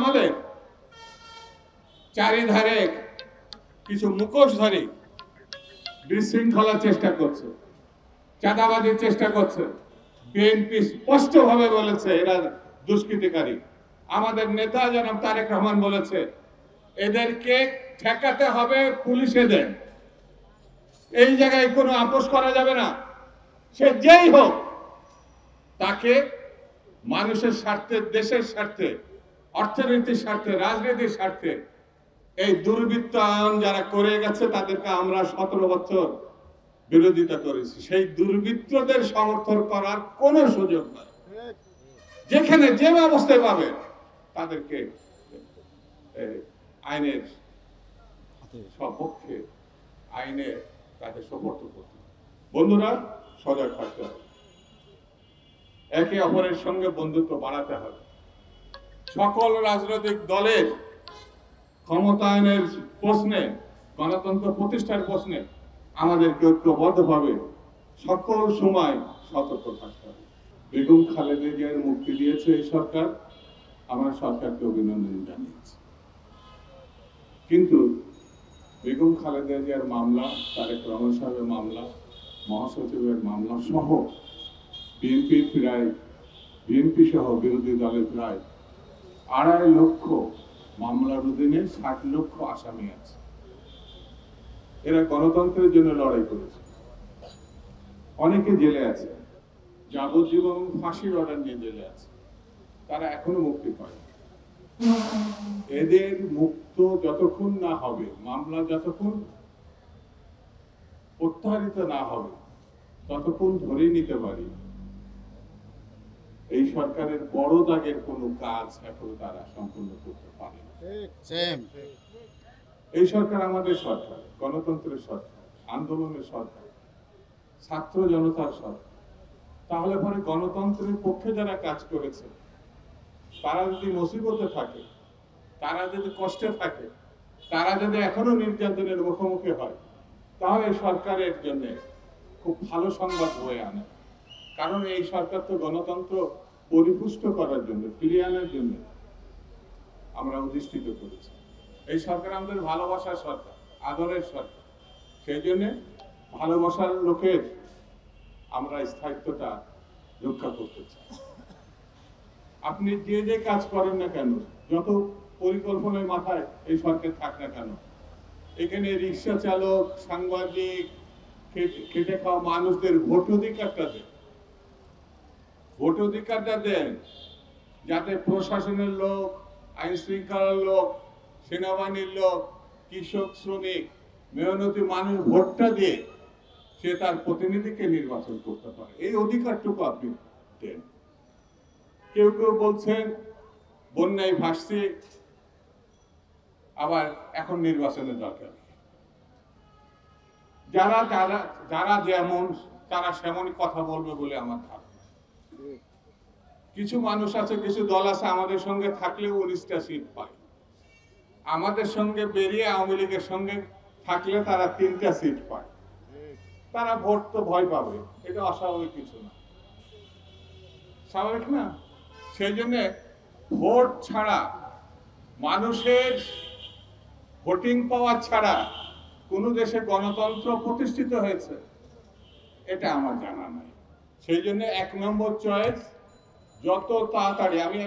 আমাদের চারিধারে কিছু মুখোশধারী বিশৃঙ্খলার চেষ্টা করছে, চাঁদাবাজির চেষ্টা করছে। বিএনপি স্পষ্টভাবে বলেছে এরা দুষ্কৃতিকারী। আমাদের নেতা জনাব তারেক রহমান বলেছে এদেরকে ঠেকাতে হবে পুলিশেদের। এই জায়গায় কোনো আপোষ করা যাবে না। সে যেই হোক তাকে মানুষের স্বার্থে, দেশের স্বার্থে, অর্থনীতির স্বার্থে, রাজনীতির স্বার্থে এই দুর্বৃত্তায়ন যারা করে গেছে তাদেরকে আমরা 17 বছর বিরোধিতা করেছি। সেই দুর্বৃত্তদের সমর্থন করার কোনো সুযোগ নাই। যেখানে যে ব্যবস্থায় পাবে তাদেরকে আইনের সপক্ষে, আইনে তাদের সমর্থ করতে হবে। বন্ধুরা, সজাগ থাকতে হবে, একে অপরের সঙ্গে বন্ধুত্ব বাড়াতে হবে। সকল রাজনৈতিক দলের ক্ষমতায়নের প্রশ্নে, গণতন্ত্র প্রতিষ্ঠার প্রশ্নে আমাদেরকে ঐক্যবদ্ধভাবে সকল সময় সতর্ক থাকতে হবে। বেগম খালেদা জিয়ার মুক্তি দিয়েছে এই সরকার, আমার সরকারকে অভিনন্দন জানিয়েছে। কিন্তু বেগম খালেদা জিয়ার মামলা, তারেক রহমান সাহেবের মামলা, মহাসচিবের মামলা সহ বিএনপি সহ বিরোধী দলের প্রায় 2.5 লক্ষ মামলার অধীনে 60 লক্ষ আসামি আছে। এরা গণতন্ত্রের জন্য লড়াই করেছে। অনেকে জেলে আছে, যাবজ্জীবন ফাঁসির অর্ডার নিয়ে জেলে আছে, তারা এখনো মুক্তি পায়নি। এদের মুক্ত যতক্ষণ না হবে, মামলা যতক্ষণ প্রত্যাহারিত না হবে, ততক্ষণ ধরে নিতে পারি এই সরকারের বড় দাগের কোনো কাজ এখন তারা সম্পূর্ণ করতে পারে না। এই সরকার আমাদের সরকার, গণতন্ত্রের সরকার, আন্দোলনের সরকার, ছাত্র জনতার সরকার। তাহলে পরে গণতন্ত্রের পক্ষে যারা কাজ করেছে তারা যদি মুসিবতে থাকে, তারা যদি কষ্টে থাকে, তারা যদি এখনো নির্যাতনের মুখোমুখি হয়, তাহলে সরকারের জন্য খুব ভালো সংবাদ বয়ে আনে। কারণ এই সরকার তো গণতন্ত্র পরিপুষ্ট করার জন্য, ফিরিয়ে আনার জন্য আমরা অধিষ্ঠিত করেছি। এই সরকার আমাদের ভালোবাসার সরকার, আদরের সরকার। সেই জন্য ভালোবাসার লোকের আমরা স্থায়িত্বটা রক্ষা করতে চাই। আপনি যে যে কাজ করেন না কেন, যত পরিকল্পনার মাথায় এই সরকার থাক না কেন, এখানে রিক্সা চালক, সাংবাদিক, খেটে খাওয়া মানুষদের ভোট অধিকারটা দেন, যাতে প্রশাসনের লোক, আইন শৃঙ্খলার লোক, সেনাবাহিনীর লোক, কৃষক, শ্রমিক, মেহনতি মানুষ ভোটটা দিয়ে সে তার প্রতিনিধিকে নির্বাচন করতে পারে। এই অধিকারটুকু আপনি দেন। কেউ কেউ বলছেন বন্যায় ভাসছে, আবার এখন নির্বাচনের দরকার। যারা যেমন তারা সেমনই কথা বলবে বলে আমার ধারণা। কিছু মানুষ আছে, কিছু দল আছে আমাদের সঙ্গে থাকলেও 19টা সিট পায়, আমাদের সঙ্গে বেরিয়ে আওয়ামী লীগের সঙ্গে থাকলে তারা 3টা সিট পায়। তারা ভোট তো ভয় পাবে, এটা অস্বাভাবিক কিছু না, স্বাভাবিক না? সেই জন্য ভোট ছাড়া, মানুষের ভোটিং পাওয়ার ছাড়া কোন দেশে গণতন্ত্র প্রতিষ্ঠিত হয়েছে এটা আমার জানা নাই। সেই জন্য 1 নম্বর চয়েস, যত তাড়াতাড়ি, আমি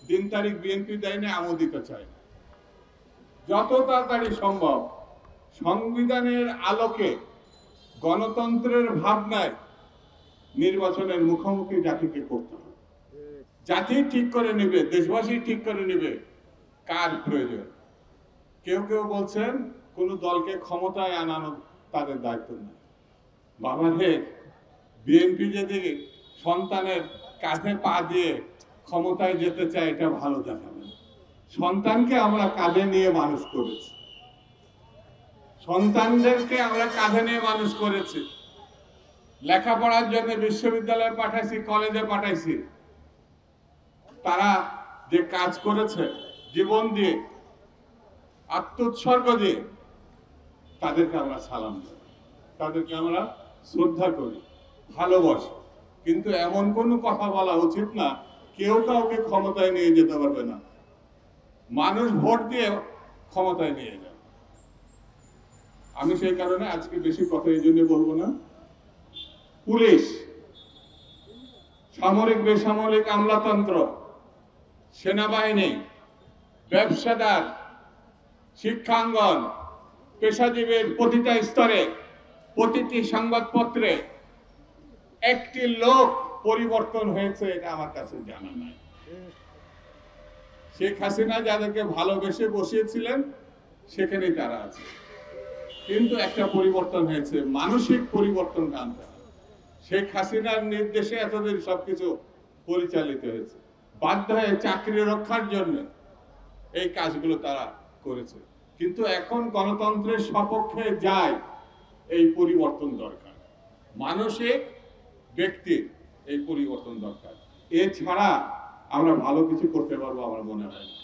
দিন তারিখ বিএনপি দেয়নি, আমিও দিতে চাই, যত তাড়াতাড়ি সম্ভব সংবিধানের আলোকে গণতন্ত্রের ভাবনায় নির্বাচনের মুখোমুখি জাতিকে করতে হবে। জাতি ঠিক করে নেবে, দেশবাসী ঠিক করে নেবে কার প্রয়োজন। কেউ কেউ বলছেন কোন দলকে ক্ষমতায় আনানো তাদের দায়িত্ব নেই। বাবা হে, বিএনপি যদি সন্তানের কাঁধে পা দিয়ে ক্ষমতায় যেতে চায় এটা ভালো দেখাবে না। সন্তানকে আমরা কাঁধে নিয়ে মানুষ করেছি, সন্তানদেরকে আমরা কাঁধে নিয়ে মানুষ করেছি, লেখাপড়ার জন্য বিশ্ববিদ্যালয়ে পাঠাইছি, কলেজে পাঠাইছি। তারা যে কাজ করেছে জীবন দিয়ে, আত্মোৎসর্গ দিয়ে, তাদেরকে আমরা সালাম দিই, তাদেরকে আমরা শ্রদ্ধা করি, ভালোবাসি। কিন্তু এমন কোনো কথা বলা উচিত না কেউ কাউকে ক্ষমতায় নিয়ে যেতে পারবে না। মানুষ ভোট দিয়ে ক্ষমতায় নিয়ে যাবে। আমি সেই কারণে আজকে বেশি কথা এই জন্য বলবো না। পুলিশ, সামরিক বেসামরিক আমলাতন্ত্র, সেনাবাহিনী, ব্যবসাদার, শিক্ষাঙ্গন, পেশাজীবীর প্রতিটা স্তরে, প্রতিটি সংবাদপত্রে একটি লোক পরিবর্তন হয়েছে এটা আমার কাছে জানা নাই। শেখ হাসিনা যাদেরকে ভালোবেসে বসিয়েছিলেন সেখানেই তারা আছে, কিন্তু একটা পরিবর্তন হয়েছে, মানসিক পরিবর্তন আনতে হবে। শেখ হাসিনার নির্দেশে এতদিন সবকিছু পরিচালিত হয়েছে, বাধ্য হয়ে চাকরি রক্ষার জন্য এই কাজগুলো তারা করেছে, কিন্তু এখন গণতন্ত্রের সপক্ষে যায়, এই পরিবর্তন দরকার, মানসিক ব্যক্তির এই পরিবর্তন দরকার। এছাড়া আমরা ভালো কিছু করতে পারবো আমার মনে হয় না।